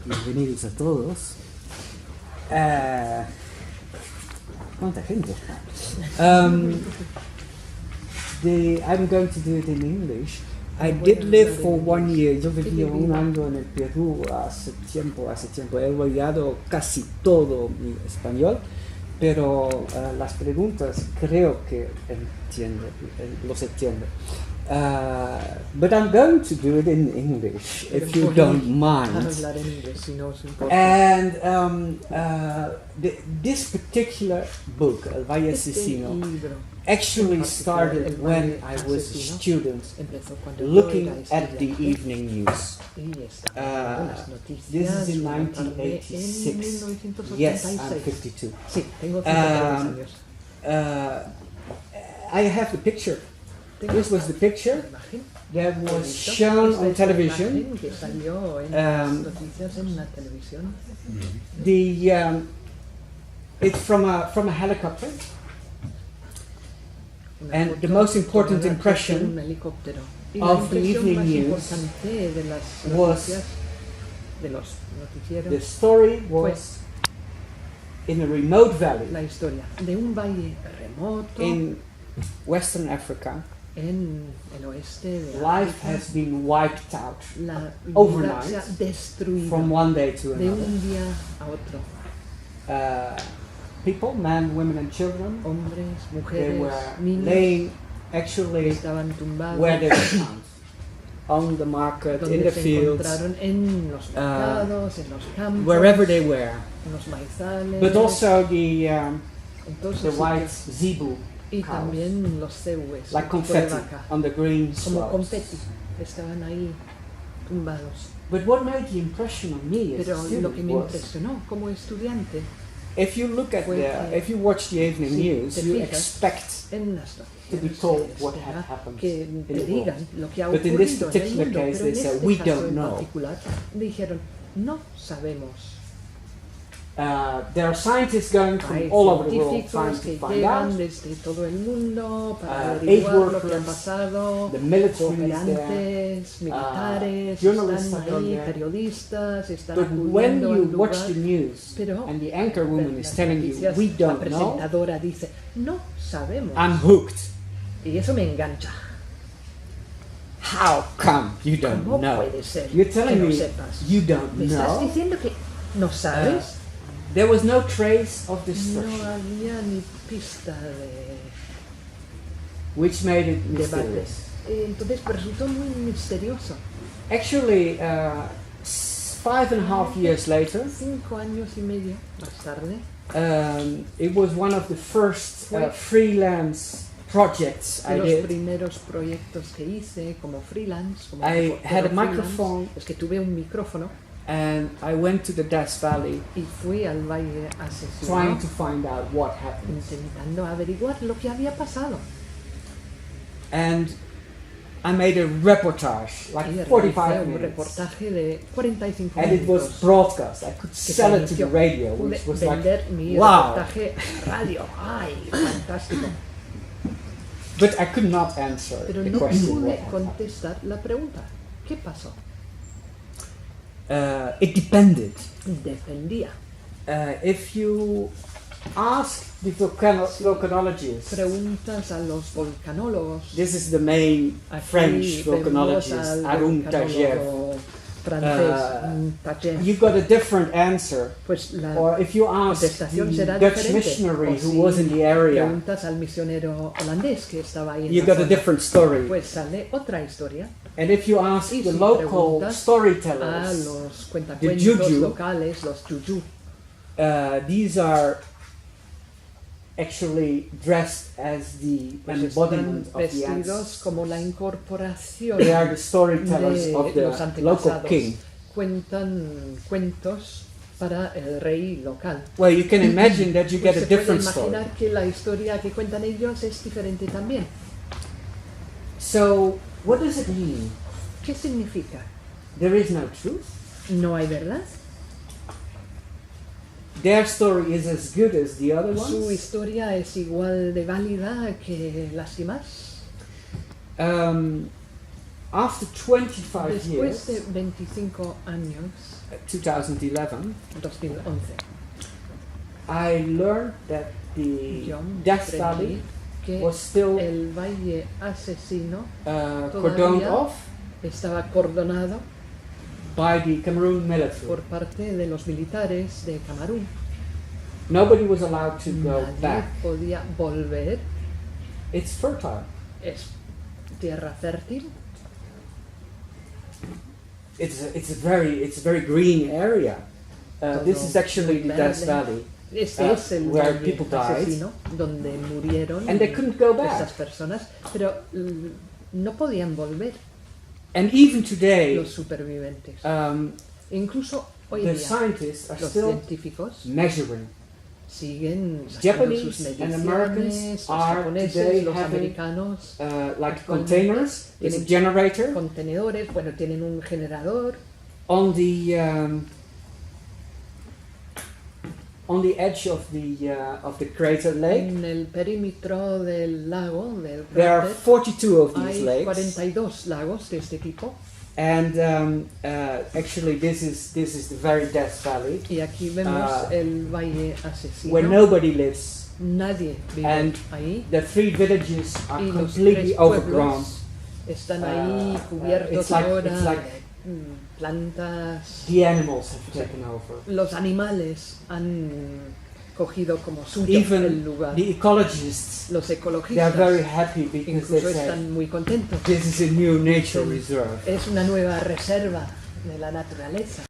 Bienvenidos a todos. ¿Cuánta gente? I'm going to do it in English. I did live for 1 year. Yo viví un año en el Perú hace tiempo. He olvidado casi todo mi español, pero las preguntas creo que los entiendo. But I'm going to do it in English, if you don't mind. And this particular book, El Valle Asesino, actually started when I was a student looking at the evening news. This is in 1986. Yes, I'm 52. I have the picture. This was the picture that was shown on television. It's from a helicopter. And the most important impression of the evening news was the story was in a remote valley in Western Africa. Life has been wiped out overnight from one day to another. People, men, women and children, they were laying actually where they were found. On the market, in the fields, wherever they were. But also the white zebu cows, like confetti on the green slopes. But what made the impression on me as a student was, if you look at if you watch the evening news, you expect to be told what had happened in the world. But in this particular case, they said, we don't know. There are scientists going from all over the world trying to find out. Aid workers, the military is there, journalists are there. But when you watch the news and the anchor woman is telling you, we don't know, I'm hooked. How come you don't know? You're telling me you don't know? There was no trace of destruction, which made it mysterious. Actually, 5.5 years later, it was one of the first freelance projects I did. I had a microphone. And I went to the Death Valley trying to find out what happened. And I made a reportage, like 45 minutes. And it was broadcast. I could sell it to the radio, which was like, wow. But I could not answer the question. It depended. If you ask the volcanologists, this is the main French volcanologist, Arun Tajev. You got a different answer. Or if you ask the Dutch missionary who was in the area, you got a different story. And if you ask the local storytellers, the juju, these are actually dressed as the embodiment of the ants. They are the storytellers of the local king. Well, you can imagine that you get a different story. So, what does it mean? ¿Qué significa? There is no truth. No hay verdad. Their story is as good as the other ones. Su historia es igual de válida que las demás. After 25 Después de years, 25 años, 2011, 2011, I learned that the yo Death aprendí Valley que was still el valle asesino cordoned todavía off estaba cordonado by the Cameroon por military. parte de los militares de Camerún. Nobody was allowed to go Nadie back. podía volver. It's fertile. Es tierra fértil. It's a very green area. This is actually the Death Valley, Este es el where valle people died, asesino donde murieron and they couldn't go estas back. personas, pero no podían volver And even today, los supervivientes. Incluso hoy the día scientists are los still científicos measuring. siguen sacando sus Japanese and Americans mediciones, los are japoneses, today los having americanos, like actualmente containers. There's a tienen generator contenedores, bueno, tienen un generador on the edge of the crater lake. en el perímetro del lago, del There are cráter. 42 of these Hay lakes, 42 lagos de este tipo. and actually this is the very Death Valley, Y aquí vemos el valle asesino. where nobody lives. Nadie vive And ahí. The 3 villages are Y los completely 3 overgrown. pueblos están ahí cubiertos it's like- ahora it's like- de plantas. The animals have taken over. Los animales han cogido como suyo Even el lugar. the ecologists, Los they are ecologistas very happy because they incluso say están muy contentos. this is a new nature reserve. Es una nueva reserva de la naturaleza.